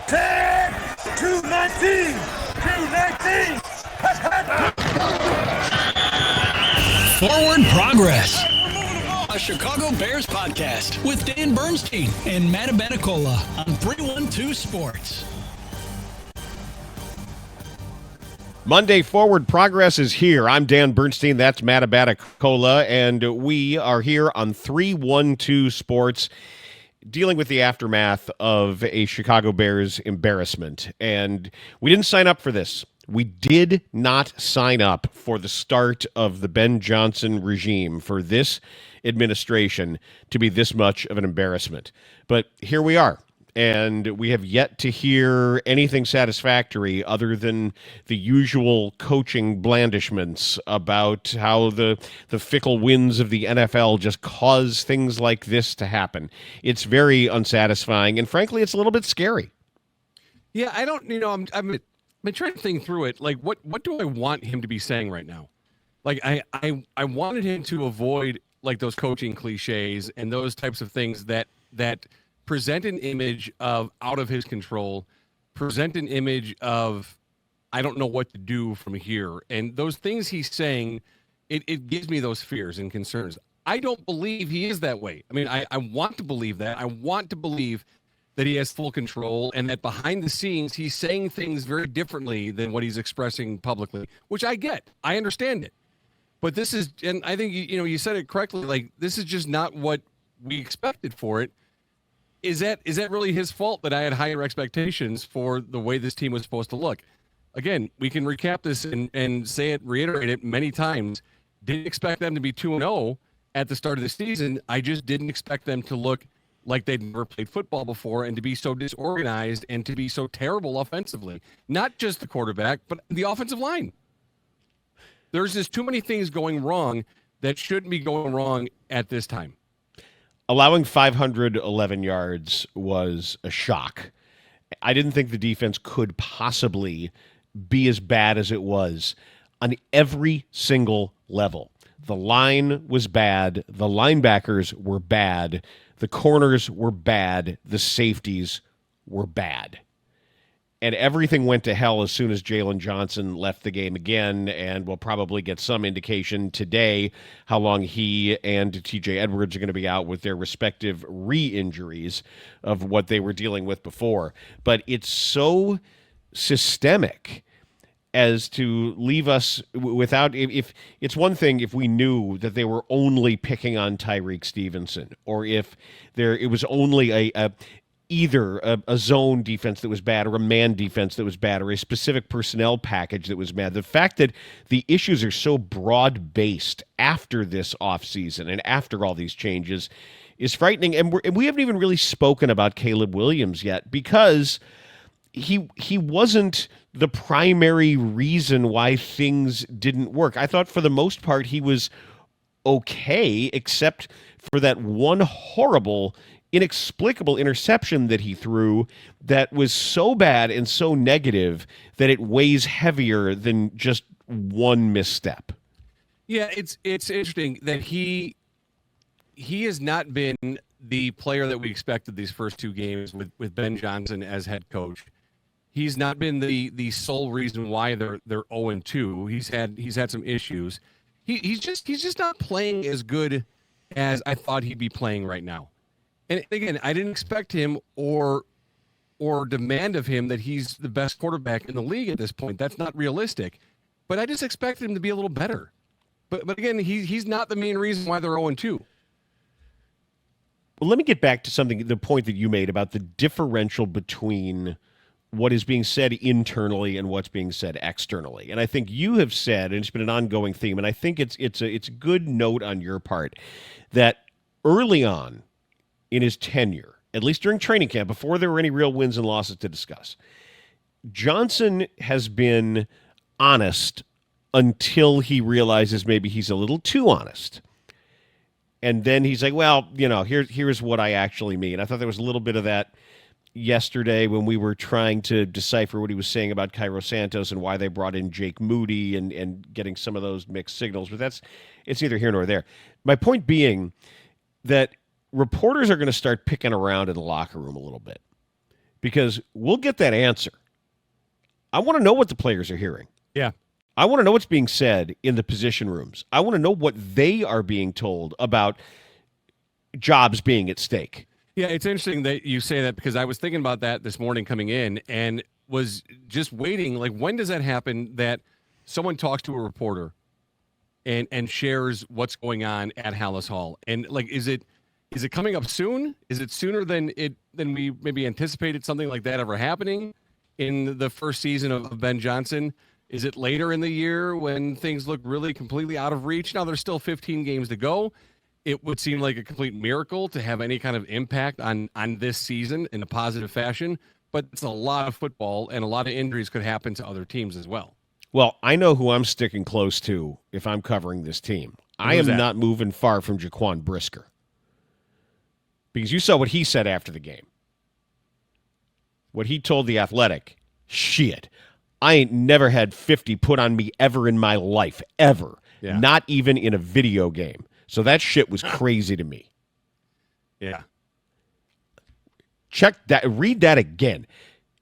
10, 219, 219. Forward Progress, a Chicago Bears podcast with Dan Bernstein and Matt Abenicola on 312 Sports. Monday Forward Progress is here. I'm Dan Bernstein. That's Matt Abenicola, and we are here on 312 Sports, dealing with the aftermath of a Chicago Bears embarrassment. And we didn't sign up for this. We did not sign up for the start of the Ben Johnson regime, for this administration to be this much of an embarrassment. But here we are. And we have yet to hear anything satisfactory other than the usual coaching blandishments about how the fickle winds of the NFL just cause things like this to happen. It's very unsatisfying, and frankly, it's a little bit scary. Yeah, I don't, I've been trying to think through it. Like, what do I want him to be saying right now? Like, I wanted him to avoid, like, those coaching cliches and those types of things that present an image of out of his control, present an image of I don't know what to do from here. And those things he's saying, it gives me those fears and concerns. I don't believe he is that way. I mean, I want to believe that. I want to believe that he has full control and that behind the scenes he's saying things very differently than what he's expressing publicly, which I get. I understand it. But this is, and I think, you said it correctly, like, this is just not what we expected for it. Is that really his fault that I had higher expectations for the way this team was supposed to look? Again, we can recap this and say it, reiterate it many times. Didn't expect them to be 2-0 at the start of the season. I just didn't expect them to look like they'd never played football before and to be so disorganized and to be so terrible offensively. Not just the quarterback, but the offensive line. There's just too many things going wrong that shouldn't be going wrong at this time. Allowing 511 yards was a shock. I didn't think the defense could possibly be as bad as it was on every single level. The line was bad. The linebackers were bad. The corners were bad. The safeties were bad. And everything went to hell as soon as Jalen Johnson left the game again, and we'll probably get some indication today how long he and T.J. Edwards are going to be out with their respective re-injuries of what they were dealing with before. But it's so systemic as to leave us without, if it's one thing if we knew that they were only picking on Tyreek Stevenson, or if it was only either a zone defense that was bad or a man defense that was bad or a specific personnel package that was bad. The fact that the issues are so broad-based after this offseason and after all these changes is frightening. And we haven't even really spoken about Caleb Williams yet, because he wasn't the primary reason why things didn't work. I thought for the most part he was okay, except for that one horrible, inexplicable interception that he threw that was so bad and so negative that it weighs heavier than just one misstep. Yeah, it's interesting that he has not been the player that we expected these first two games with Ben Johnson as head coach. He's not been the sole reason why they're 0-2. He's had some issues. He's just not playing as good as I thought he'd be playing right now. And again, I didn't expect him or demand of him that he's the best quarterback in the league at this point. That's not realistic. But I just expected him to be a little better. But again, he's not the main reason why they're 0-2. Well, let me get back to the point that you made about the differential between what is being said internally and what's being said externally. And I think you have said, and it's been an ongoing theme, and I think it's a good note on your part, that early on in his tenure, at least during training camp, before there were any real wins and losses to discuss, Johnson has been honest until he realizes maybe he's a little too honest. And then he's like, well, here's what I actually mean. I thought there was a little bit of that yesterday when we were trying to decipher what he was saying about Cairo Santos and why they brought in Jake Moody and getting some of those mixed signals. But it's neither here nor there. My point being that reporters are going to start picking around in the locker room a little bit, because we'll get that answer. I want to know what the players are hearing. Yeah. I want to know what's being said in the position rooms. I want to know what they are being told about jobs being at stake. Yeah, it's interesting that you say that because I was thinking about that this morning coming in and was just waiting. Like, when does that happen that someone talks to a reporter and shares what's going on at Hallis Hall? And like, is it coming up soon? Is it sooner than we maybe anticipated something like that ever happening in the first season of Ben Johnson? Is it later in the year when things look really completely out of reach? Now there's still 15 games to go. It would seem like a complete miracle to have any kind of impact on this season in a positive fashion, but it's a lot of football and a lot of injuries could happen to other teams as well. Well, I know who I'm sticking close to if I'm covering this team. I am not moving far from Jaquan Brisker. Because you saw what he said after the game. What he told The Athletic. Shit. I ain't never had 50 put on me ever in my life. Ever. Yeah. Not even in a video game. So that shit was crazy to me. Yeah. Check that. Read that again.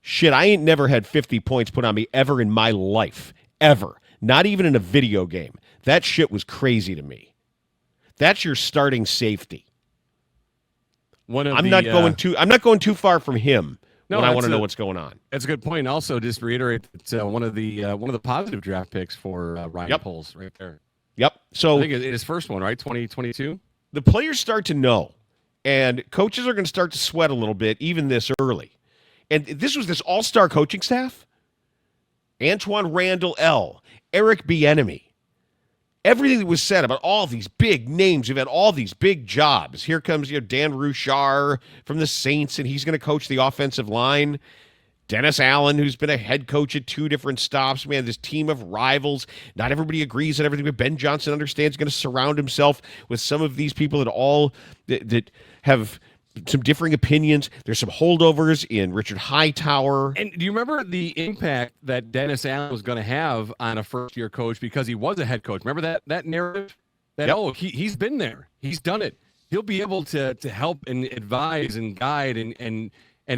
Shit, I ain't never had 50 points put on me ever in my life. Ever. Not even in a video game. That shit was crazy to me. That's your starting safety. I'm not going too far from him when I want to know what's going on. That's a good point. Also, just to reiterate, it's one of the positive draft picks for Ryan Poles right there. Yep. So I think it's his first one, right? 2022. The players start to know, and coaches are going to start to sweat a little bit, even this early. And this was this all-star coaching staff. Antoine Randall L., Eric Bieniemy. Everything that was said about all these big names, you've had all these big jobs. Here comes Dan Rouchar from the Saints, and he's going to coach the offensive line. Dennis Allen, who's been a head coach at 2 different stops. Man, this team of rivals. Not everybody agrees on everything, but Ben Johnson understands he's going to surround himself with some of these people that have some differing opinions. There's some holdovers in Richard Hightower. And do you remember the impact that Dennis Allen was going to have on a first-year coach because he was a head coach? Remember that narrative? That, yep. He's been there. He's done it. He'll be able to help and advise and guide and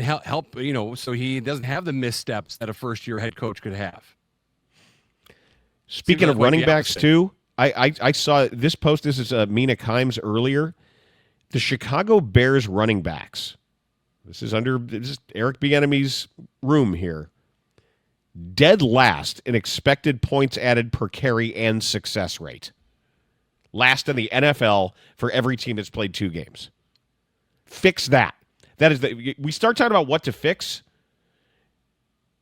help, so he doesn't have the missteps that a first-year head coach could have. Speaking of running backs, too, I saw this post. This is Mina Kimes earlier. The Chicago Bears running backs. This is Eric Bieniemy's room here. Dead last in expected points added per carry and success rate. Last in the NFL for every team that's played 2 games. Fix that. That is we start talking about what to fix.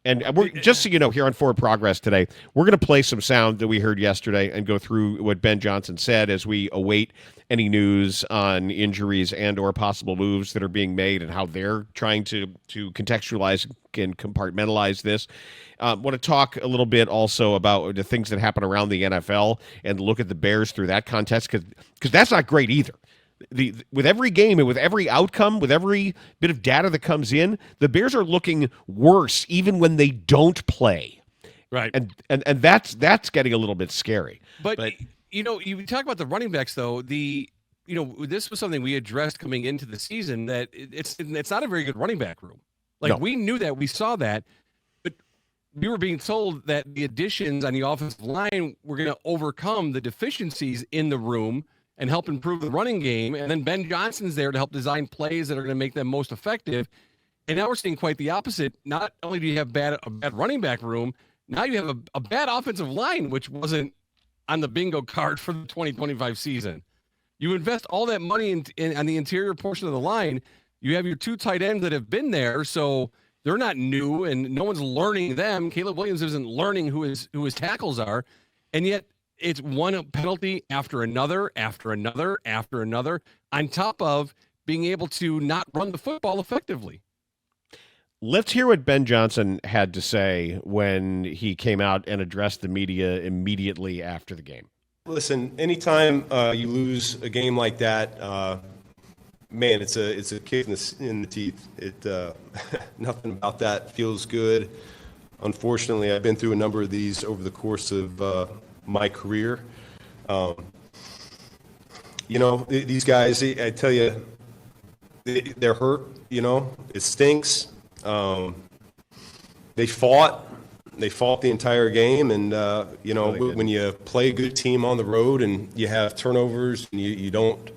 And we're just so you know, here on Forward Progress today, we're going to play some sound that we heard yesterday and go through what Ben Johnson said as we await any news on injuries and or possible moves that are being made and how they're trying to contextualize and compartmentalize this. Want to talk a little bit also about the things that happen around the NFL and look at the Bears through that context because that's not great either. With every game and with every outcome, with every bit of data that comes in, the Bears are looking worse even when they don't play. Right. And that's getting a little bit scary. But you talk about the running backs though, this was something we addressed coming into the season that it's not a very good running back room. Like no. We knew that, we saw that, but we were being told that the additions on the offensive line were going to overcome the deficiencies in the room and help improve the running game. And then Ben Johnson's there to help design plays that are going to make them most effective. And now we're seeing quite the opposite. Not only do you have a bad running back room, now you have a bad offensive line, which wasn't on the bingo card for the 2025 season. You invest all that money on the interior portion of the line. You have your 2 tight ends that have been there, so they're not new, and no one's learning them. Caleb Williams isn't learning who his tackles are, and yet it's one penalty after another, on top of being able to not run the football effectively. Let's hear what Ben Johnson had to say when he came out and addressed the media immediately after the game. Listen, anytime you lose a game like that, man, it's a kick in the teeth. Nothing about that feels good. Unfortunately, I've been through a number of these over the course of my career. These guys, I tell you, they're hurt. It stinks. They fought. They fought the entire game, and when you play a good team on the road and you have turnovers and you don't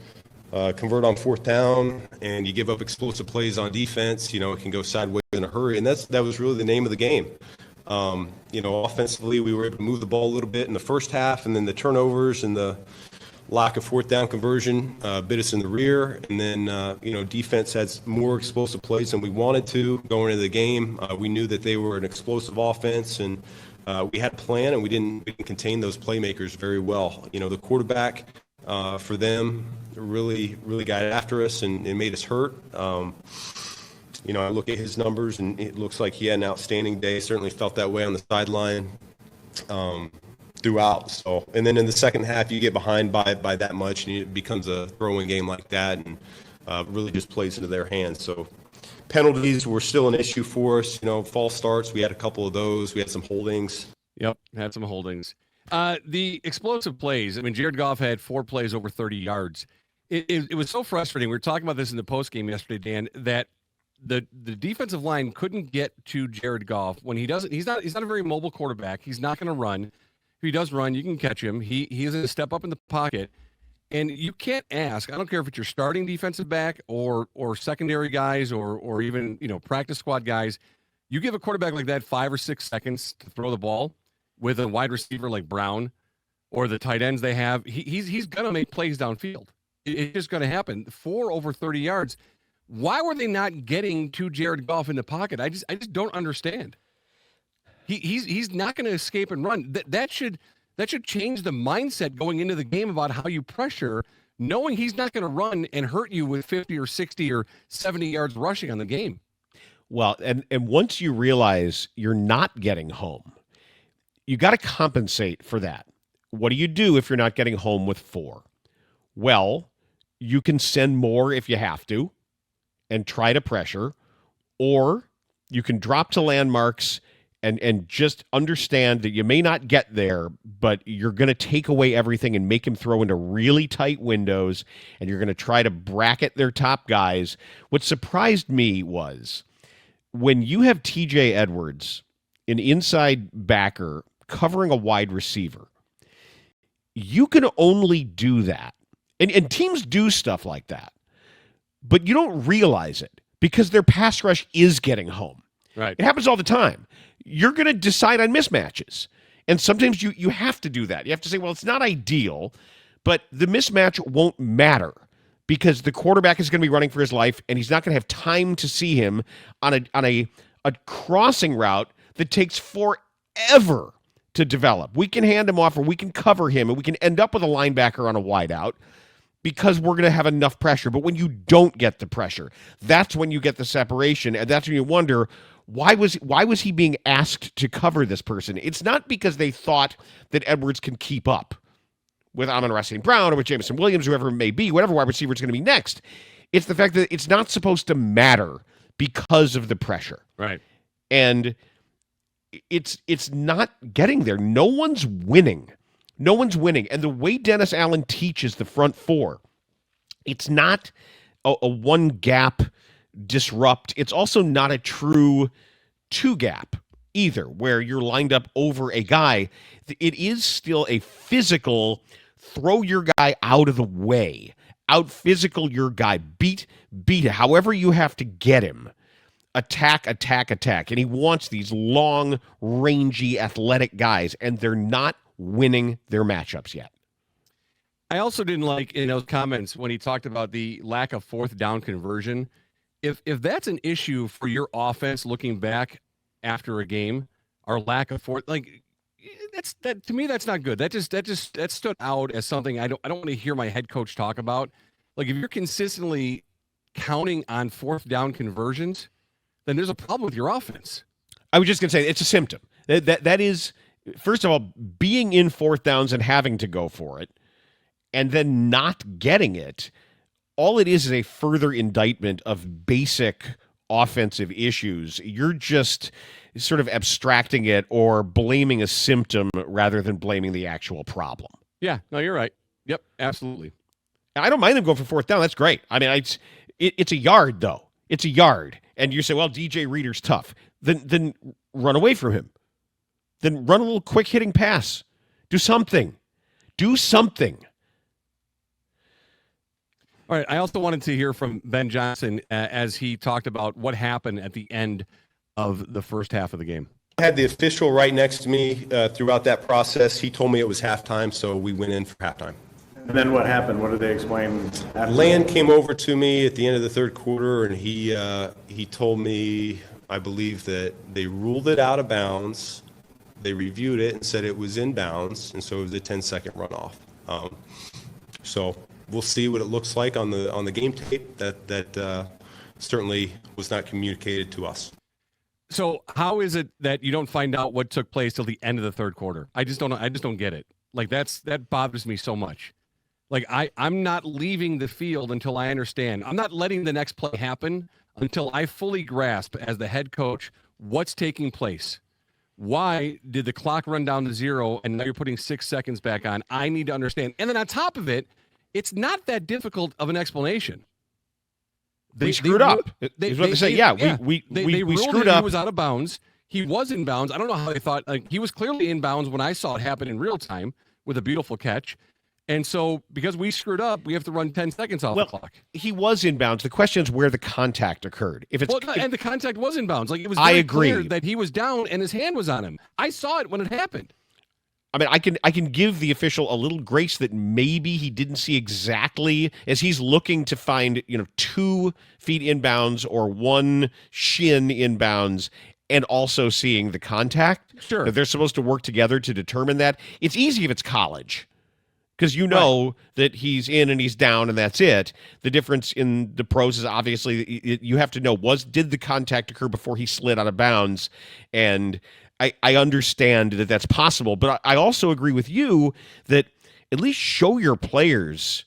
convert on fourth down and you give up explosive plays on defense, it can go sideways in a hurry, and that was really the name of the game. Offensively, we were able to move the ball a little bit in the first half, and then the turnovers and the lack of fourth down conversion bit us in the rear. And then, defense had more explosive plays than we wanted to going into the game. We knew that they were an explosive offense, and we had a plan, and we didn't contain those playmakers very well. The quarterback for them really got after us and made us hurt. I look at his numbers, and it looks like he had an outstanding day. Certainly felt that way on the sideline throughout. So, and then in the second half, you get behind by that much, and it becomes a throwing game like that, and really just plays into their hands. So, penalties were still an issue for us. False starts, we had a couple of those. We had some holdings. Yep, had some holdings. The explosive plays. I mean, Jared Goff had 4 plays over 30 yards. It was so frustrating. We were talking about this in the postgame yesterday, Dan, that the defensive line couldn't get to Jared Goff when he doesn't. He's not a very mobile quarterback. He's not going to run. If he does run, you can catch him. He is going to step up in the pocket, and you can't ask. I don't care if it's your starting defensive back or secondary guys or even practice squad guys. You give a quarterback like that 5 or 6 seconds to throw the ball with a wide receiver like Brown or the tight ends they have. He's going to make plays downfield. It's just going to happen. 4 over 30 yards. Why were they not getting to Jared Goff in the pocket? I just don't understand. He's not going to escape and run. That should change the mindset going into the game about how you pressure, knowing he's not going to run and hurt you with 50 or 60 or 70 yards rushing on the game. Well, and once you realize you're not getting home, you got to compensate for that. What do you do if you're not getting home with 4? Well, you can send more if you have to and try to pressure, or you can drop to landmarks and just understand that you may not get there, but you're going to take away everything and make him throw into really tight windows, and you're going to try to bracket their top guys. What surprised me was when you have TJ Edwards, an inside backer, covering a wide receiver, you can only do that. And teams do stuff like that, but you don't realize it because their pass rush is getting home. Right. It happens all the time. You're going to decide on mismatches. And sometimes you have to do that. You have to say, well, it's not ideal, but the mismatch won't matter because the quarterback is going to be running for his life, and he's not going to have time to see him on a crossing route that takes forever to develop. We can hand him off, or we can cover him, and we can end up with a linebacker on a wideout because we're going to have enough pressure. But when you don't get the pressure, that's when you get the separation, and that's when you wonder, why was he being asked to cover this person? It's not because they thought that Edwards can keep up with Amon-Ra St. Brown or with Jameson Williams, whoever it may be, whatever wide receiver is going to be next. It's the fact that it's not supposed to matter because of the pressure. Right. And it's not getting there. No one's winning. No one's winning. And the way Dennis Allen teaches the front 4, it's not a one gap disrupt. It's also not a true 2 gap either, where you're lined up over a guy. It is still a physical throw your guy out of the way, out physical your guy, beat however you have to get him. Attack. And he wants these long, rangy, athletic guys, and they're not winning their matchups yet. I also didn't like in those comments when he talked about the lack of fourth down conversion. If that's an issue for your offense looking back after a game, our lack of fourth, like that to me, that's not good. That stood out as something I don't want to hear my head coach talk about. Like if you're consistently counting on fourth down conversions, then there's a problem with your offense. I was just going to say it's a symptom. That is, first of all, being in fourth downs and having to go for it, and then not getting it. All it is a further indictment of basic offensive issues. You're just sort of abstracting it or blaming a symptom rather than blaming the actual problem. Yeah, no, you're right. Yep, absolutely. I don't mind them going for fourth down. That's great. I mean, it's a yard, though. It's a yard. And you say, well, DJ Reader's tough. Then run away from him. Then run a little quick hitting pass. Do something. Do something. All right. I also wanted to hear from Ben Johnson as he talked about what happened at the end of the first half of the game. I had the official right next to me throughout that process. He told me it was halftime, so we went in for halftime. And then what happened? What did they explain? Land came over to me at the end of the third quarter, and he told me, I believe, that they ruled it out of bounds. They reviewed it and said it was in bounds, and so it was a 10-second runoff. So we'll see what it looks like on the game tape. That certainly was not communicated to us. So how is it that you don't find out what took place till the end of the third quarter? I just don't get it. Like that bothers me so much. Like I'm not leaving the field until I understand. I'm not letting the next play happen until I fully grasp as the head coach what's taking place. Why did the clock run down to 0 and now you're putting 6 seconds back on? I need to understand. And then on top of it, it's not that difficult of an explanation. We screwed up. Is what they say. We ruled screwed that up. He was out of bounds. He was in bounds. I don't know how they thought. Like, he was clearly in bounds when I saw it happen in real time with a beautiful catch. And so, because we screwed up, we have to run 10 seconds off the clock. He was in bounds. The question is where the contact occurred. And the contact was in bounds. Like, it was I very agree clear that he was down and his hand was on him. I saw it when it happened. I mean, I can give the official a little grace that maybe he didn't see exactly as he's looking to find 2 feet inbounds or 1 shin inbounds, and also seeing the contact. Sure, that they're supposed to work together to determine that. It's easy if it's college, because right. That he's in and he's down and that's it. The difference in the pros is obviously you have to know did the contact occur before he slid out of bounds, and I understand that that's possible, but I also agree with you that at least show your players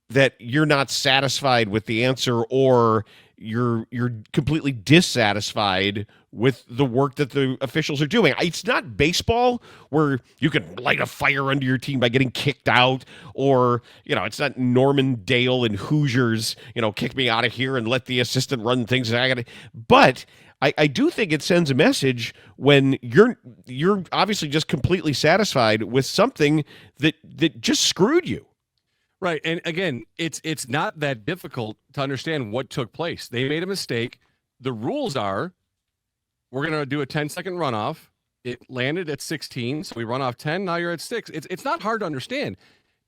that you're not satisfied with the answer, or you're completely dissatisfied with the work that the officials are doing. It's not baseball where you can light a fire under your team by getting kicked out, or it's not Norman Dale and Hoosiers, kick me out of here and let the assistant run things. But I do think it sends a message when you're obviously just completely satisfied with something that just screwed you. Right. And again, it's not that difficult to understand what took place. They made a mistake. The rules are we're going to do a 10-second runoff. It landed at 16, so we run off 10. Now you're at 6. It's not hard to understand.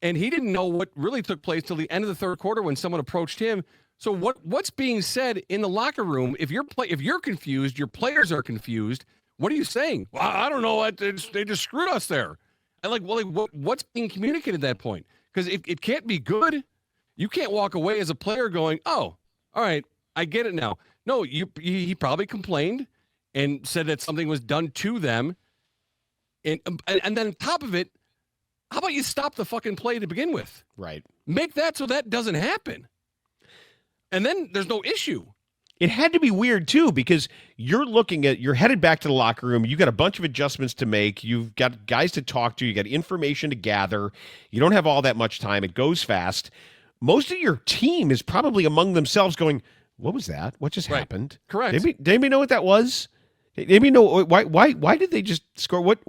And he didn't know what really took place till the end of the third quarter when someone approached him. So what's being said in the locker room? If you're confused, your players are confused. What are you saying? Well, I don't know. They just screwed us there. And what's being communicated at that point? Because it can't be good. You can't walk away as a player going, "Oh, all right, I get it now." No, he probably complained and said that something was done to them, and then on top of it, how about you stop the fucking play to begin with? Right. Make that so that doesn't happen. And then there's no issue. It had to be weird, too, because you're headed back to the locker room. You got a bunch of adjustments to make. You've got guys to talk to. You got information to gather. You don't have all that much time. It goes fast. Most of your team is probably among themselves going, what was that? What just happened? Correct. Did anybody know what that was? Did anybody know why did they just score? What?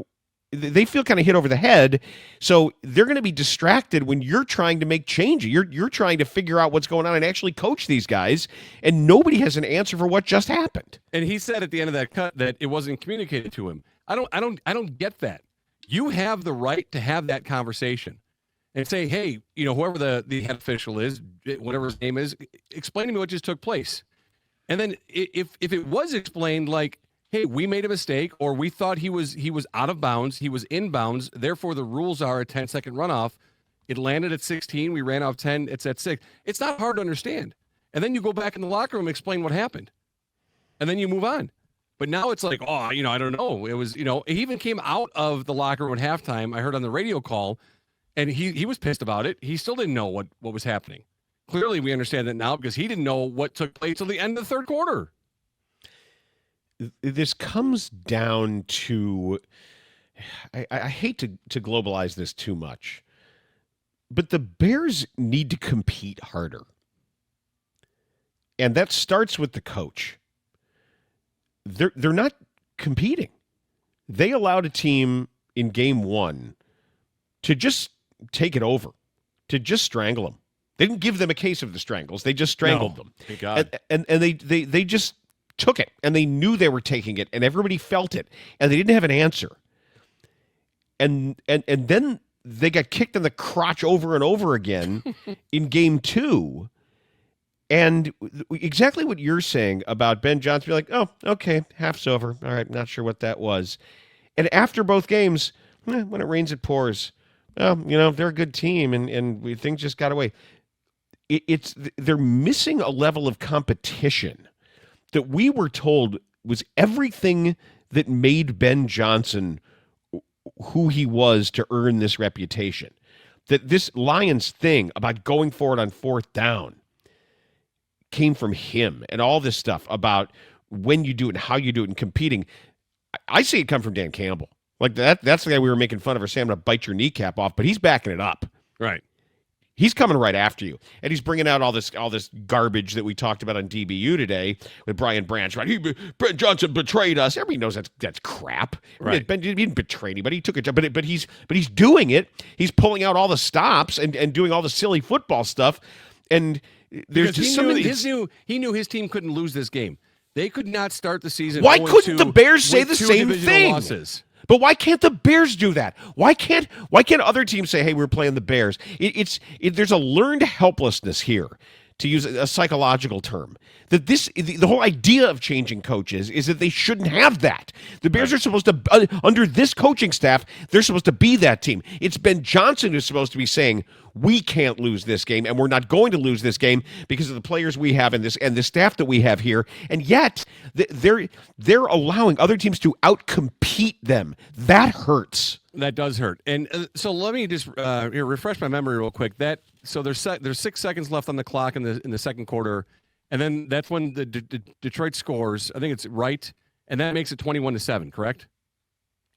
They feel kind of hit over the head, so they're going to be distracted when you're trying to make change. You're trying to figure out what's going on and actually coach these guys, and nobody has an answer for what just happened. And he said at the end of that cut that it wasn't communicated to him. I don't get that. You have the right to have that conversation and say, hey, whoever the head official is, whatever his name is, explain to me what just took place. And then if it was explained like, hey, we made a mistake, or we thought he was out of bounds, he was in bounds, therefore the rules are a 10-second runoff. It landed at 16, we ran off 10, it's at 6. It's not hard to understand. And then you go back in the locker room and explain what happened. And then you move on. But now it's like, I don't know. It was, he even came out of the locker room at halftime, I heard on the radio call, and he was pissed about it. He still didn't know what was happening. Clearly we understand that now because he didn't know what took place till the end of the third quarter. This comes down to, I hate to globalize this too much, but the Bears need to compete harder. And that starts with the coach. They're not competing. They allowed a team in game one to just take it over, to just strangle them. They didn't give them a case of the strangles. They just strangled them. Thank God. And they just took it, and they knew they were taking it, and everybody felt it, and they didn't have an answer. And then they got kicked in the crotch over and over again in game two. And exactly what you're saying about Ben Johnson, be like, oh, okay, half's over. All right, not sure what that was. And after both games, when it rains, it pours. Well, they're a good team, and things just got away. They're missing a level of competition that we were told was everything that made Ben Johnson who he was to earn this reputation. That this Lions thing about going forward on fourth down came from him, and all this stuff about when you do it and how you do it and competing. I see it come from Dan Campbell. Like that's the guy we were making fun of, or saying, I'm going to bite your kneecap off, but he's backing it up. Right. He's coming right after you, and he's bringing out all this garbage that we talked about on DBU today with Brian Branch. Right, Brent Johnson betrayed us. Everybody knows that's crap. Right. He didn't betray anybody. He took a job, but he's doing it. He's pulling out all the stops and doing all the silly football stuff. And there's just he knew his team couldn't lose this game. They could not start the season. Why couldn't the Bears say the same thing? Losses. But why can't the Bears do that? Why can't other teams say, "Hey, we're playing the Bears"? There's a learned helplessness here, to use a psychological term. That the whole idea of changing coaches is that they shouldn't have that. The Bears are supposed to, under this coaching staff, they're supposed to be that team. It's Ben Johnson who's supposed to be saying, we can't lose this game, and we're not going to lose this game because of the players we have in this and the staff that we have here. And yet they're allowing other teams to outcompete them. That hurts. That does hurt. And so let me just refresh my memory real quick. So there's 6 seconds left on the clock in the second quarter, and then that's when the Detroit scores. I think it's right, and that makes it 21-7. Correct?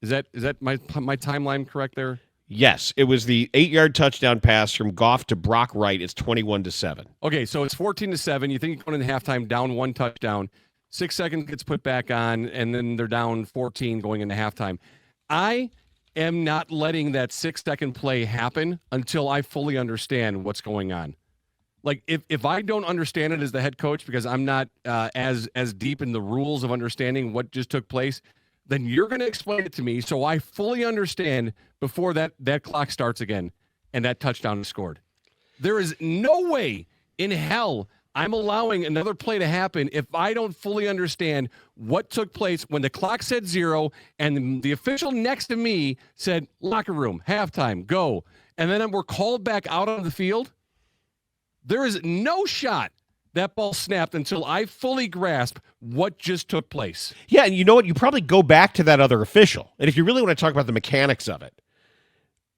Is that my timeline correct there? Yes, it was the 8-yard touchdown pass from Goff to Brock Wright. It's 21-7. Okay, so it's 14-7. You think you're going into halftime, down one touchdown. 6 seconds gets put back on, and then they're down 14 going into halftime. I am not letting that 6-second play happen until I fully understand what's going on. Like, if I don't understand it as the head coach because I'm not as deep in the rules of understanding what just took place, then you're going to explain it to me so I fully understand before that clock starts again and that touchdown is scored. There is no way in hell I'm allowing another play to happen if I don't fully understand what took place when the clock said 0 and the official next to me said, locker room, halftime, go. And then we're called back out on the field. There is no shot that ball snapped until I fully grasp what just took place. Yeah, and you know what? You probably go back to that other official. And if you really want to talk about the mechanics of it,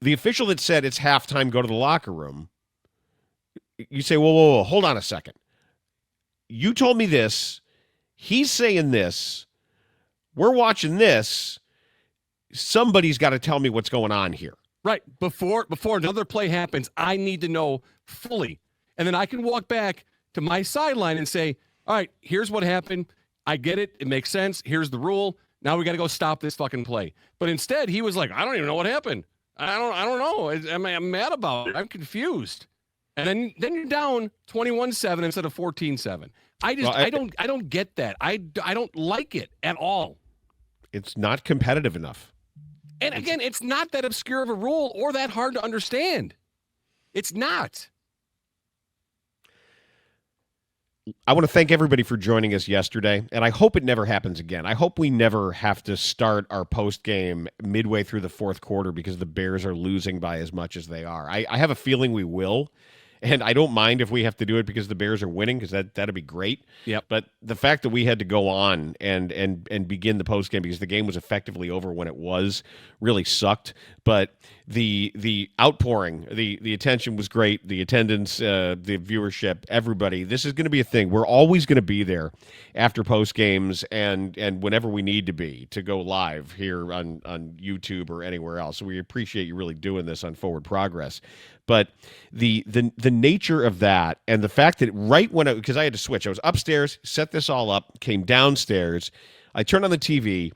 the official that said it's halftime, go to the locker room, you say, whoa, hold on a second. You told me this. He's saying this. We're watching this. Somebody's got to tell me what's going on here. Right. Before another play happens, I need to know fully. And then I can walk back to my sideline and say, all right, here's what happened. I get it. It makes sense. Here's the rule. Now we got to go stop this fucking play. But instead, he was like, I don't even know what happened. I don't know. I'm mad about it. I'm confused. And then you're down 21-7 instead of 14-7. I don't get that. I don't like it at all. It's not competitive enough. And again, it's not that obscure of a rule or that hard to understand. It's not. I want to thank everybody for joining us yesterday, and I hope it never happens again. I hope we never have to start our post game midway through the fourth quarter because the Bears are losing by as much as they are. I have a feeling we will, and I don't mind if we have to do it because the Bears are winning, because that'd be great. Yep. But the fact that we had to go on and begin the post game because the game was effectively over when it was really sucked. But the outpouring, the attention was great. The attendance, the viewership, everybody. This is going to be a thing. We're always going to be there after post games and whenever we need to be to go live here on YouTube or anywhere else. So we appreciate you really doing this on Forward Progress. But the nature of that and the fact that right when because I had to switch, I was upstairs, set this all up, came downstairs, I turned on the TV,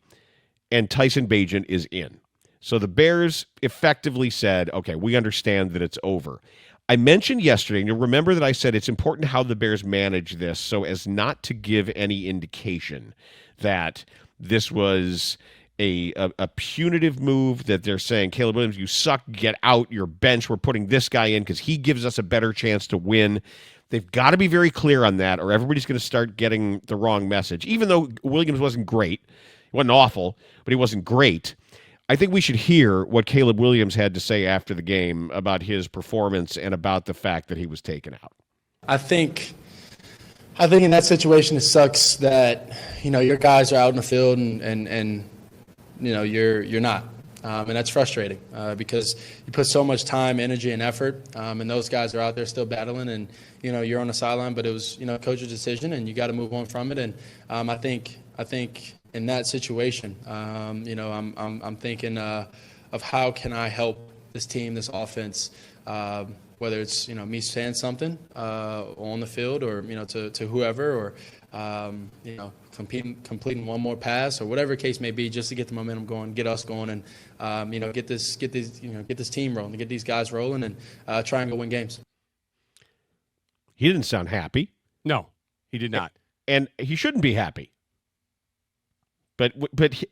and Tyson Bagent is in. So the Bears effectively said, okay, we understand that it's over. I mentioned yesterday, and you'll remember that I said it's important how the Bears manage this so as not to give any indication that this was a punitive move, that they're saying, Caleb Williams, you suck, get out, your bench, we're putting this guy in because he gives us a better chance to win. They've got to be very clear on that, or everybody's going to start getting the wrong message. Even though Williams wasn't great, he wasn't awful, but he wasn't great. I think we should hear what Caleb Williams had to say after the game about his performance and about the fact that he was taken out. I think in that situation it sucks that your guys are out in the field and you're not, and that's frustrating because you put so much time, energy, and effort, and those guys are out there still battling, and you're on the sideline, but it was coach's decision, and you got to move on from it, and I think. In that situation, I'm thinking of how can I help this team, this offense, whether it's me saying something on the field or to whoever, or completing one more pass or whatever the case may be, just to get the momentum going, get us going, and get this team rolling, get these guys rolling, and try and go win games. He didn't sound happy. No, he did not, and he shouldn't be happy. But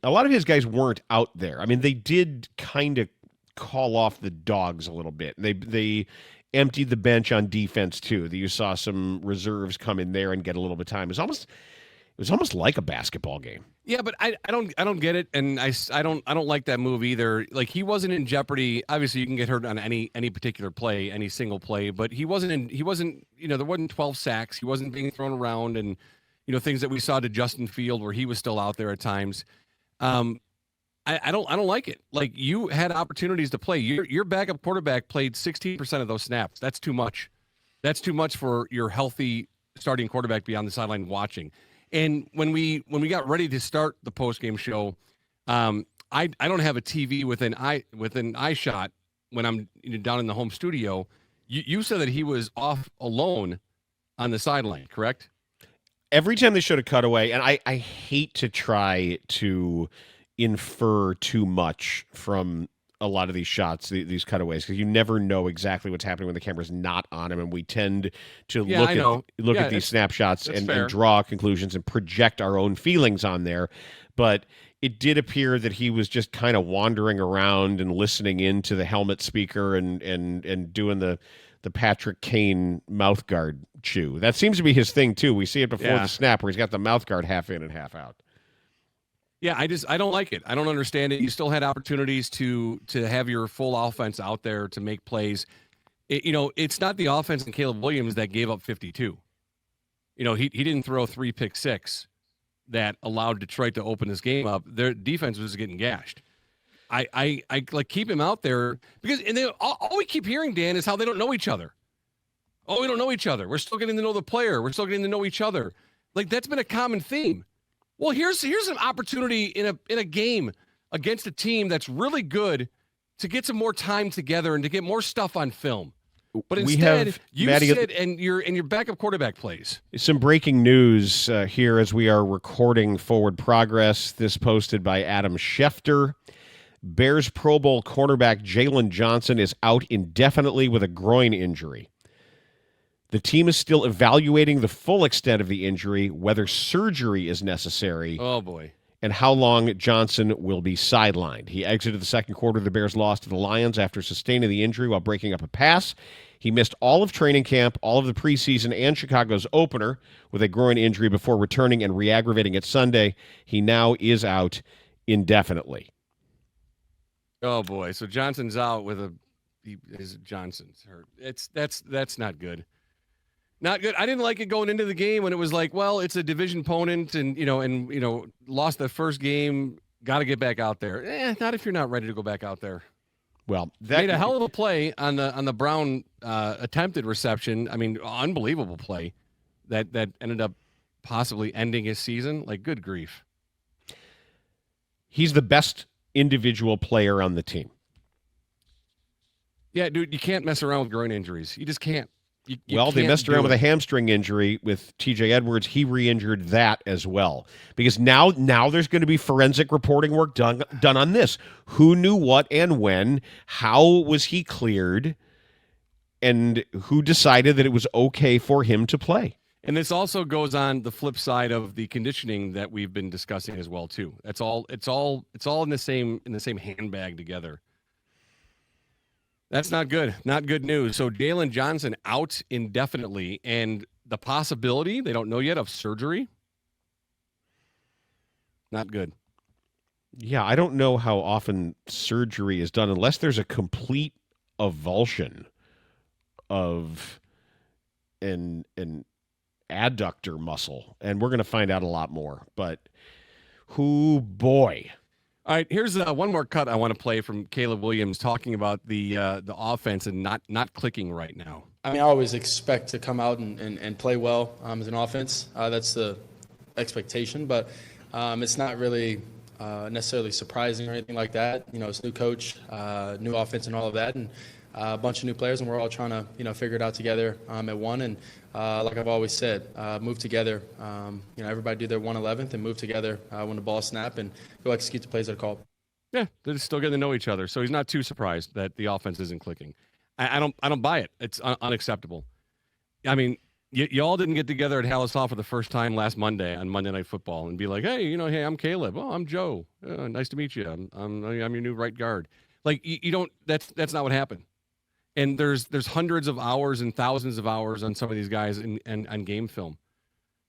a lot of his guys weren't out there. I mean, they did kind of call off the dogs a little bit. They emptied the bench on defense too. You saw some reserves come in there and get a little bit of time. It was almost like a basketball game. Yeah, but I don't get it, and I don't like that move either. Like, he wasn't in jeopardy. Obviously, you can get hurt on any particular play, any single play, but he wasn't there wasn't 12 sacks. He wasn't being thrown around and things that we saw to Justin Field where he was still out there at times. I don't like it. Like, you had opportunities to play. Your backup quarterback played 16% of those snaps. That's too much. That's too much for your healthy starting quarterback to be on the sideline watching. And when we got ready to start the post-game show, I don't have a TV within eye shot when I'm down in the home studio. You said that he was off alone on the sideline, correct? Every time they showed a cutaway, and I hate to try to infer too much from a lot of these shots, these cutaways, because you never know exactly what's happening when the camera's not on him, and we tend to look at these snapshots and draw conclusions and project our own feelings on there. But it did appear that he was just kind of wandering around and listening into the helmet speaker and doing the Patrick Kane mouth guard chew. That seems to be his thing too. We see it before the snap where he's got the mouth guard half in and half out. Yeah, I don't like it. I don't understand it. You still had opportunities to have your full offense out there to make plays. It's not the offense and Caleb Williams that gave up 52. He didn't throw 3 pick six that allowed Detroit to open this game up. Their defense was getting gashed. I like keep him out there because all we keep hearing, Dan, is how they don't know each other. Oh, we don't know each other. We're still getting to know the player. We're still getting to know each other. Like, that's been a common theme. Well, here's an opportunity in a game against a team that's really good to get some more time together and to get more stuff on film. But instead, sit and your backup quarterback plays. Some breaking news here as we are recording Forward Progress. This posted by Adam Schefter. Bears Pro Bowl cornerback Jalen Johnson is out indefinitely with a groin injury. The team is still evaluating the full extent of the injury, whether surgery is necessary. Oh, boy. And how long Johnson will be sidelined. He exited the second quarter of the Bears' loss to the Lions after sustaining the injury while breaking up a pass. He missed all of training camp, all of the preseason, and Chicago's opener with a groin injury before returning and re-aggravating it Sunday. He now is out indefinitely. Oh boy! So Johnson's out with Johnson's hurt. That's not good. Not good. I didn't like it going into the game when it was like, well, it's a division opponent, and lost the first game. Got to get back out there. Not if you're not ready to go back out there. Well, that made a hell of a play on the Brown attempted reception. I mean, unbelievable play that ended up possibly ending his season. Like, good grief. He's the best individual player on the team. Yeah, dude, you can't mess around with groin injuries. You just can't. You Well, they can't messed do around with it. a hamstring injury with TJ Edwards. He re-injured that as well. Because now there's going to be forensic reporting work done on this. Who knew what and when? How was he cleared? And who decided that it was okay for him to play? And this also goes on the flip side of the conditioning that we've been discussing as well too. It's all in the same handbag together. That's not good. Not good news. So Jalen Johnson out indefinitely, and the possibility, they don't know yet, of surgery. Not good. Yeah, I don't know how often surgery is done unless there's a complete avulsion of an adductor muscle, and we're going to find out a lot more. But who boy. All right, here's one more cut I want to play from Caleb Williams talking about the offense and not clicking right now. I mean, I always expect to come out and play well as an offense. That's the expectation, but it's not really necessarily surprising or anything like that. You know, it's new coach, new offense and all of that, and a bunch of new players, and we're all trying to, figure it out together at one. And like I've always said, move together. Everybody do their 1/11th and move together when the ball snap and go execute the plays that are called. Yeah, they're just still getting to know each other, so he's not too surprised that the offense isn't clicking. I don't buy it. It's unacceptable. I mean, you all didn't get together at Hallis Hall for the first time last Monday on Monday Night Football and be like, hey, hey, I'm Caleb. Oh, I'm Joe. Nice to meet you. I'm your new right guard. Like you don't. That's not what happened. And there's hundreds of hours and thousands of hours on some of these guys on game film.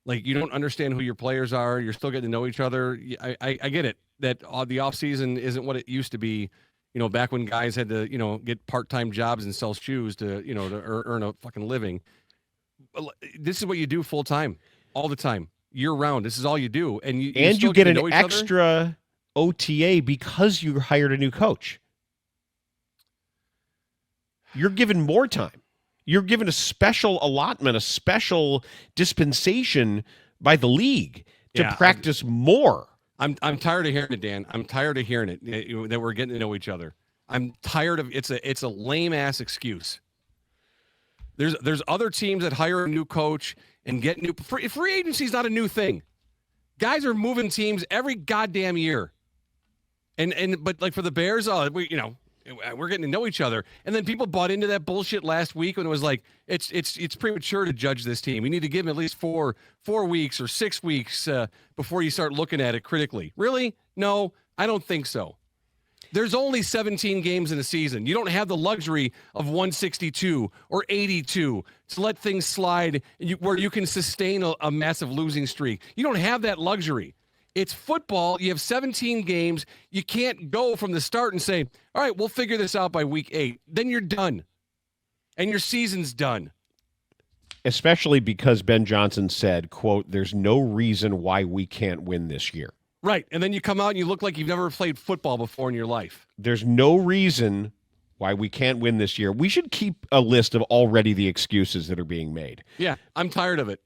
Like, you don't understand who your players are. You're still getting to know each other. I get it that the offseason isn't what it used to be, back when guys had to, get part-time jobs and sell shoes to earn a fucking living. This is what you do full-time, all the time, year-round. This is all you do. And you get an extra OTA because you hired a new coach. You're given more time. You're given a special allotment, a special dispensation by the league to practice more. I'm tired of hearing it, Dan. I'm tired of hearing it that we're getting to know each other. I'm tired of it's a lame ass excuse. There's other teams that hire a new coach and get new free agency is not a new thing. Guys are moving teams every goddamn year. But like for the Bears, we're getting to know each other. And then people bought into that bullshit last week when it was like, it's premature to judge this team. We need to give them at least four weeks or 6 weeks before you start looking at it critically. Really? No, I don't think so. There's only 17 games in a season. You don't have the luxury of 162 or 82 to let things slide where you can sustain a massive losing streak. You don't have that luxury. It's football. You have 17 games. You can't go from the start and say, all right, we'll figure this out by week 8. Then you're done. And your season's done. Especially because Ben Johnson said, quote, there's no reason why we can't win this year. Right. And then you come out and you look like you've never played football before in your life. There's no reason why we can't win this year. We should keep a list of already the excuses that are being made. Yeah, I'm tired of it.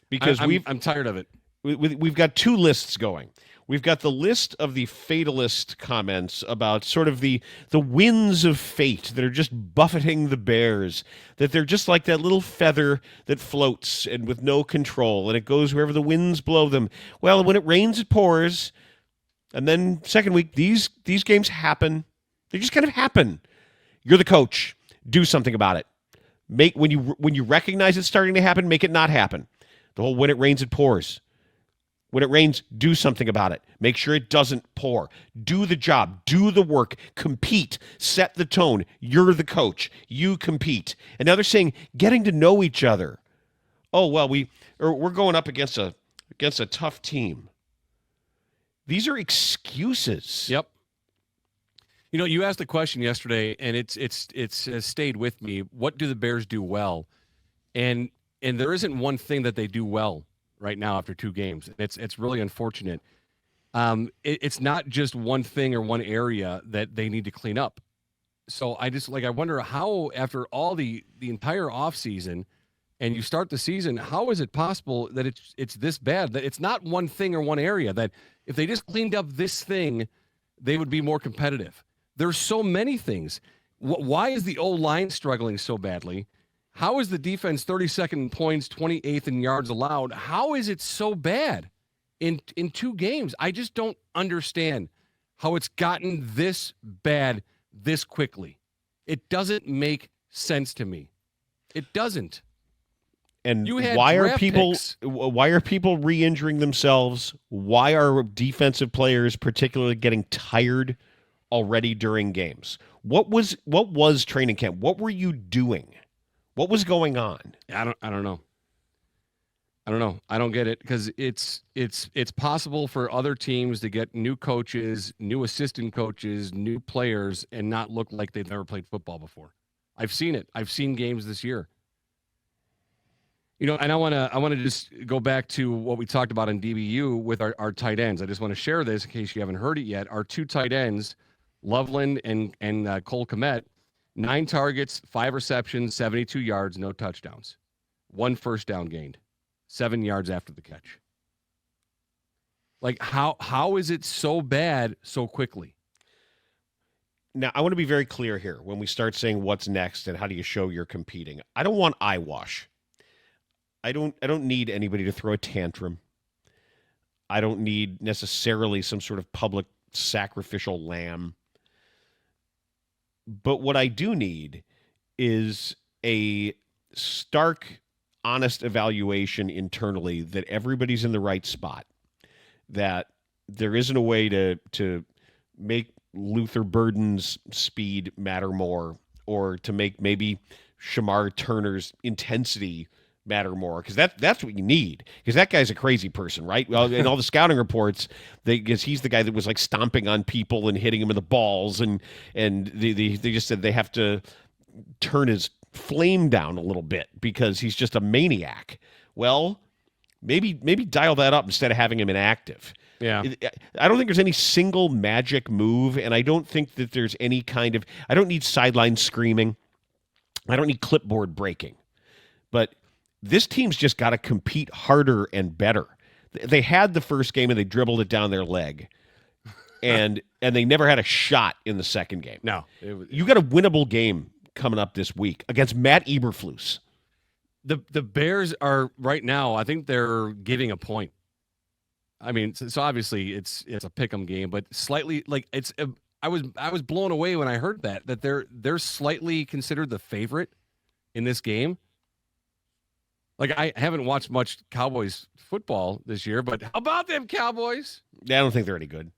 Because I'm tired of it. We've got two lists going. We've got the list of the fatalist comments about sort of the winds of fate that are just buffeting the Bears, that they're just like that little feather that floats and with no control, and it goes wherever the winds blow them. Well, when it rains, it pours. And then second week, these games happen. They just kind of happen. You're the coach. Do something about it. When you recognize it's starting to happen, make it not happen. The whole when it rains, it pours. When it rains, do something about it. Make sure it doesn't pour. Do the job. Do the work. Compete. Set the tone. You're the coach. You compete. And now they're saying getting to know each other. Oh, well, we're going up against a tough team. These are excuses. Yep. You asked a question yesterday, and it's stayed with me. What do the Bears do well? And there isn't one thing that they do well right now after 2 games. It's really unfortunate. It's not just one thing or one area that they need to clean up. So I wonder how, after all the entire offseason, and you start the season, how is it possible that it's this bad? That it's not one thing or one area, that if they just cleaned up this thing, they would be more competitive. There's so many things. Why is the O-line struggling so badly? How is the defense 32nd in points, 28th in yards allowed? How is it so bad in 2 games? I just don't understand how it's gotten this bad this quickly. It doesn't make sense to me. It doesn't. And You had why are draft people picks. re-injuring themselves? Why are defensive players particularly getting tired already during games? What was training camp? What were you doing? What was going on? I don't know. I don't know. I don't get it because it's possible for other teams to get new coaches, new assistant coaches, new players, and not look like they've never played football before. I've seen it. I've seen games this year. And I want to just go back to what we talked about in DBU with our tight ends. I just want to share this in case you haven't heard it yet. Our 2 tight ends, Loveland and Cole Kmet, 9 targets, 5 receptions, 72 yards, no touchdowns, 1 first down gained, 7 yards after the catch. Like how is it so bad so quickly? Now, I want to be very clear here when we start saying what's next and how do you show you're competing. I don't want eyewash. I don't need anybody to throw a tantrum. I don't need necessarily some sort of public sacrificial lamb. But what I do need is a stark, honest evaluation internally that everybody's in the right spot, that there isn't a way to make Luther Burden's speed matter more, or to make maybe Shamar Turner's intensity matter more, because that's what you need, because that guy's a crazy person, right? Well, in all the scouting reports, because he's the guy that was like stomping on people and hitting them in the balls, and they just said they have to turn his flame down a little bit because he's just a maniac. Well, maybe dial that up instead of having him inactive. Yeah. I don't think there's any single magic move, and I don't think that there's any kind of, I don't need sideline screaming. I don't need clipboard breaking. But this team's just got to compete harder and better. They had the first game and they dribbled it down their leg, and they never had a shot in the second game. No. You got a winnable game coming up this week against Matt Eberflus. The Bears are right now, I think they're giving a point. I mean, so obviously it's a pick'em game, but slightly like I was blown away when I heard that they're slightly considered the favorite in this game. Like, I haven't watched much Cowboys football this year, but how about them Cowboys? Yeah, I don't think they're any good.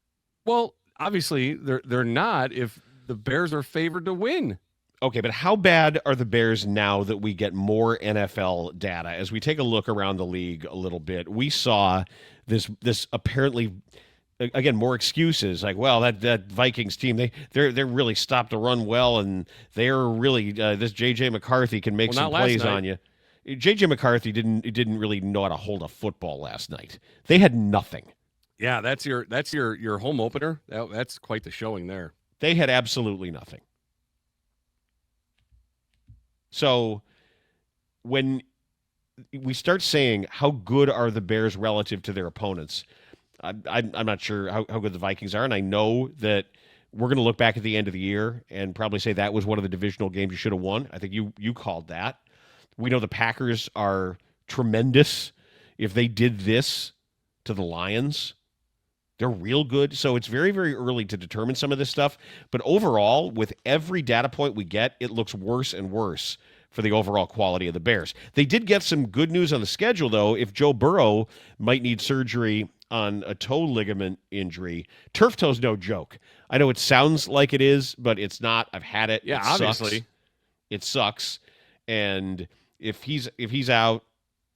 Well, obviously they're not if the Bears are favored to win. Okay, but how bad are the Bears now that we get more NFL data? As we take a look around the league a little bit, we saw this apparently, again, more excuses like, well, that Vikings team, they're really stopped the run well, and they're really this J.J. McCarthy can make some plays on you. J.J. McCarthy didn't really know how to hold a football last night. They had nothing. Yeah, that's your home opener. That's quite the showing there. They had absolutely nothing. So when we start saying how good are the Bears relative to their opponents, I'm not sure how good the Vikings are, and I know that we're going to look back at the end of the year and probably say that was one of the divisional games you should have won. I think you called that. We know the Packers are tremendous. If they did this to the Lions, they're real good. So it's very, very early to determine some of this stuff. But overall, with every data point we get, it looks worse and worse for the overall quality of the Bears. They did get some good news on the schedule, though. If Joe Burrow might need surgery on a toe ligament injury, turf toe's no joke. I know it sounds like it is, but it's not. I've had it. Yeah, it obviously. Sucks. It sucks. And if he's out,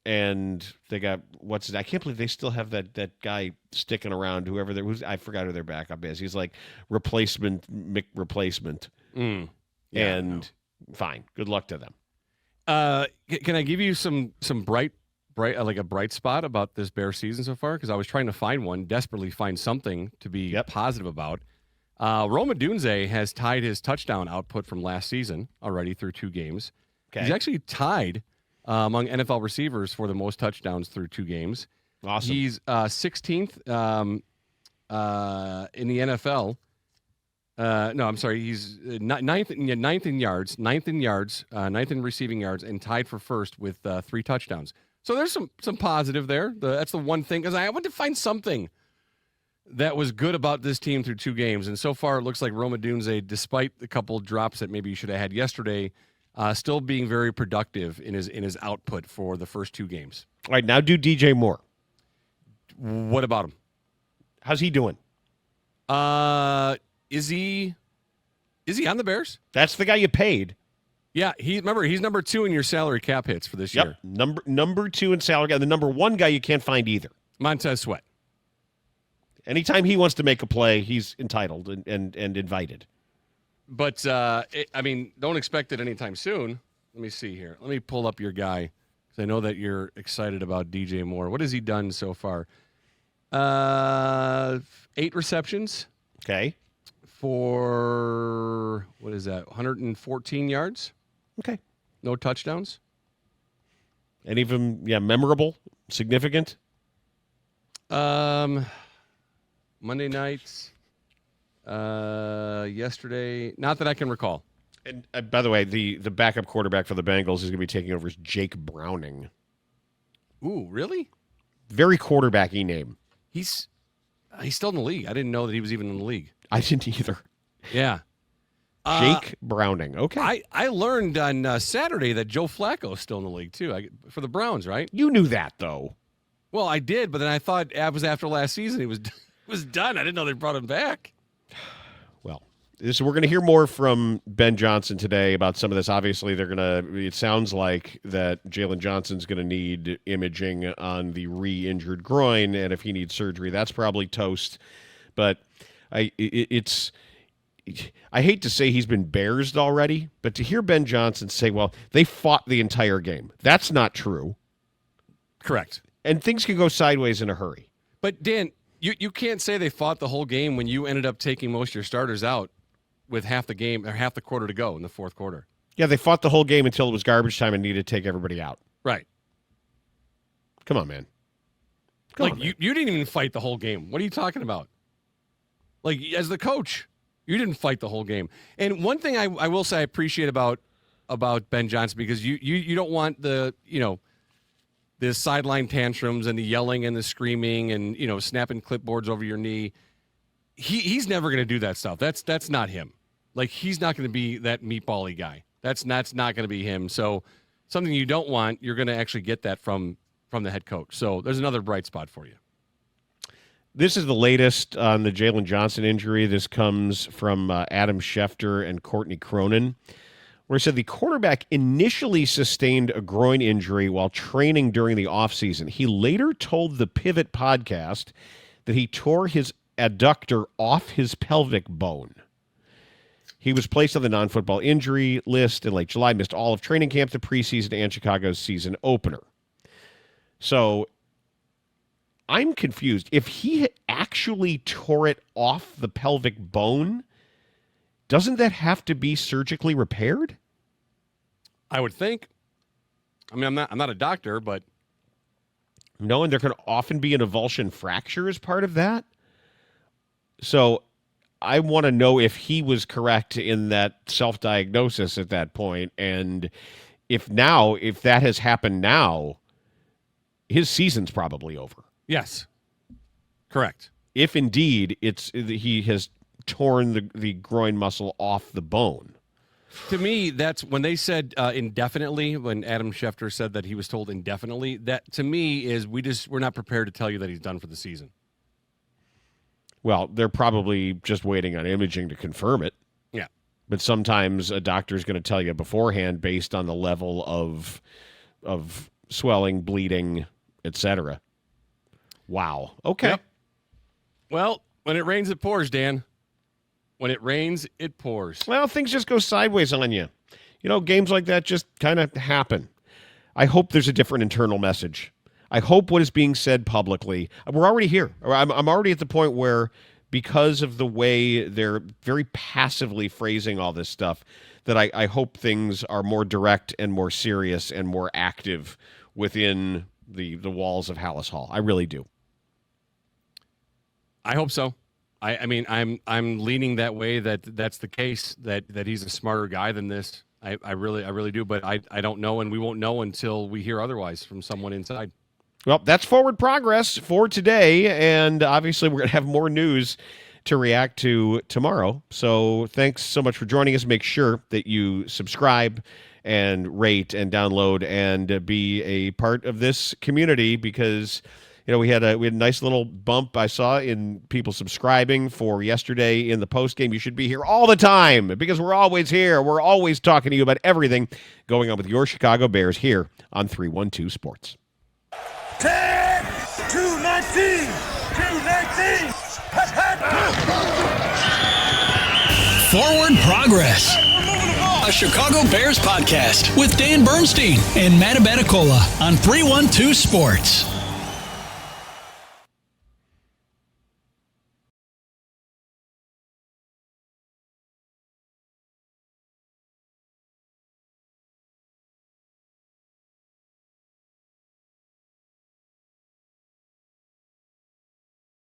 and they got I can't believe they still have that guy sticking around. I forgot who their backup is. He's like replacement. Yeah, and fine. Good luck to them. Can I give you some bright like a bright spot about this Bear season so far? Because I was trying to find one, desperately find something to be positive about. Roma Dunze has tied his touchdown output from last season already through 2 games. Okay. He's actually tied among NFL receivers for the most touchdowns through 2 games. Awesome. He's 16th in the NFL No, I'm sorry. He's ninth in yards, ninth in receiving yards, and tied for first with 3 touchdowns. So there's some positive there. That's the one thing, because I wanted to find something that was good about this team through 2 games, and so far it looks like Roma Dunze, despite the couple drops that maybe you should have had yesterday, still being very productive in his output for the first 2 games. All right, now do DJ Moore. What about him? How's he doing? Is he on the Bears? That's the guy you paid. Yeah, he's number 2 in your salary cap hits for this year. Number 2 in salary. The number 1 guy you can't find either. Montez Sweat. Anytime he wants to make a play, he's entitled and invited. But, don't expect it anytime soon. Let me see here. Let me pull up your guy, because I know that you're excited about DJ Moore. What has he done so far? 8 receptions. Okay. For, what is that, 114 yards? Okay. No touchdowns? Any of them, memorable, significant? Monday nights, yesterday, not that I can recall. And by the way, the backup quarterback for the Bengals is going to be taking over as Jake Browning. Ooh, really? Very quarterbacky name. He's still in the league. I didn't know that he was even in the league. I didn't either. Yeah. Jake Browning. Okay. I learned on Saturday that Joe Flacco is still in the league, too, for the Browns, right? You knew that, though. Well, I did, but then I thought it was after last season he was done. I didn't know they brought him back. Well, so we're going to hear more from Ben Johnson today about some of this. Obviously, it sounds like that Jalen Johnson's going to need imaging on the re-injured groin, and if he needs surgery, that's probably toast. But I hate to say he's been bearsed already, but to hear Ben Johnson say, well, they fought the entire game. That's not true. Correct. And things can go sideways in a hurry. But, Dan, you can't say they fought the whole game when you ended up taking most of your starters out with half the game or half the quarter to go in the fourth quarter. Yeah, they fought the whole game until it was garbage time and needed to take everybody out. Right. Come on, man. You didn't even fight the whole game. What are you talking about? Like, as the coach, you didn't fight the whole game. And one thing I will say I appreciate about Ben Johnson, because you don't want the sideline tantrums and the yelling and the screaming and, snapping clipboards over your knee. He's never going to do that stuff. That's not him. Like, he's not going to be that meatball-y guy. That's not going to be him. So something you don't want, you're going to actually get that from the head coach. So there's another bright spot for you. This is the latest on the Jalen Johnson injury. This comes from Adam Schefter and Courtney Cronin, where he said the quarterback initially sustained a groin injury while training during the offseason. He later told the Pivot podcast that he tore his adductor off his pelvic bone. He was placed on the non-football injury list in late July, missed all of training camp, the preseason, and Chicago's season opener. So I'm confused. If he actually tore it off the pelvic bone, doesn't that have to be surgically repaired? I would think. I mean, I'm not a doctor, but no, and there can often be an avulsion fracture as part of that. So I want to know if he was correct in that self-diagnosis at that point, and if that has happened now, his season's probably over. Yes, correct. If indeed he has torn the groin muscle off the bone. To me, that's when they said indefinitely, when Adam Schefter said that he was told indefinitely, that to me is we're not prepared to tell you that he's done for the season. Well, they're probably just waiting on imaging to confirm it. Yeah. But sometimes a doctor is going to tell you beforehand based on the level of swelling, bleeding, etc. Wow. Okay. Yep. Well, when it rains, it pours, Dan. When it rains, it pours. Well, things just go sideways on you. Games like that just kind of happen. I hope there's a different internal message. I hope what is being said publicly. We're already here. I'm already at the point where, because of the way they're very passively phrasing all this stuff, that I hope things are more direct and more serious and more active within the walls of Hallis Hall. I really do. I hope so. I mean, I'm leaning that way that's the case, that he's a smarter guy than this. I really do, but I don't know, and we won't know until we hear otherwise from someone inside. Well, that's Forward Progress for today, and obviously we're going to have more news to react to tomorrow. So thanks so much for joining us. Make sure that you subscribe and rate and download and be a part of this community, because we had a nice little bump I saw in people subscribing for yesterday in the post game. You should be here all the time, because we're always here. We're always talking to you about everything going on with your Chicago Bears here on 312 Sports. 10, 219, 219. Forward Progress, a Chicago Bears podcast with Dan Bernstein and Matt Abenicola on 312 Sports.